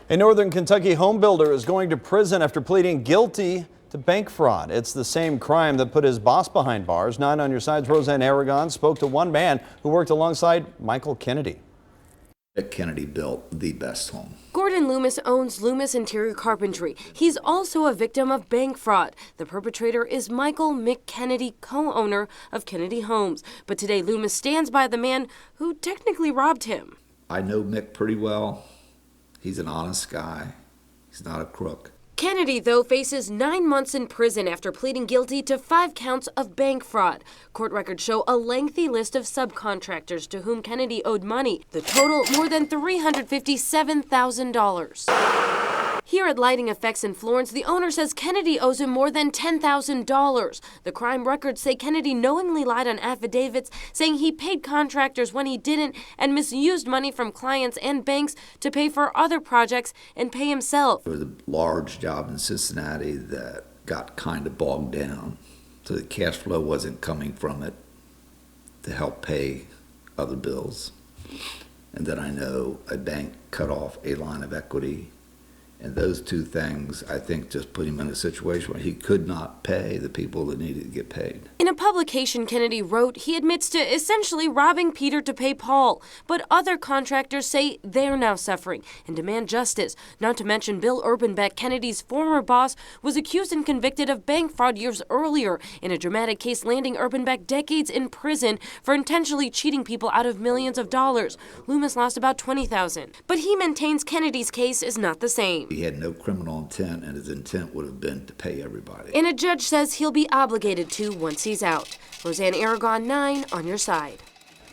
A Northern Kentucky homebuilder is going to prison after pleading guilty to bank fraud. It's the same crime that put his boss behind bars. 9 on your side's Roseanne Aragon spoke to one man who worked alongside Michael Kennedy. Mick Kennedy built the best home. Gordon Loomis owns Loomis Interior Carpentry. He's also a victim of bank fraud. The perpetrator is Michael Mick Kennedy, co-owner of Kennedy Homes. But today Loomis stands by the man who technically robbed him. I know Mick pretty well. He's an honest guy. He's not a crook. Kennedy, though, faces 9 months in prison after pleading guilty to 5 counts of bank fraud. Court records show a lengthy list of subcontractors to whom Kennedy owed money. The total, more than $357,000. Here at Lighting Effects in Florence, the owner says Kennedy owes him more than $10,000. The crime records say Kennedy knowingly lied on affidavits, saying he paid contractors when he didn't and misused money from clients and banks to pay for other projects and pay himself. There was a large job in Cincinnati that got kind of bogged down, so the cash flow wasn't coming from it to help pay other bills. And then I know a bank cut off a line of equity. And those two things, I think, just put him in a situation where he could not pay the people that needed to get paid. In a publication Kennedy wrote, he admits to essentially robbing Peter to pay Paul. But other contractors say they're now suffering and demand justice. Not to mention Bill Urbanbeck, Kennedy's former boss, was accused and convicted of bank fraud years earlier in a dramatic case landing Urbanbeck decades in prison for intentionally cheating people out of millions of dollars. Loomis lost about $20,000. But he maintains Kennedy's case is not the same. He had no criminal intent, and his intent would have been to pay everybody. And a judge says he'll be obligated to once he's out. Roseanne Aragon, 9 on your side.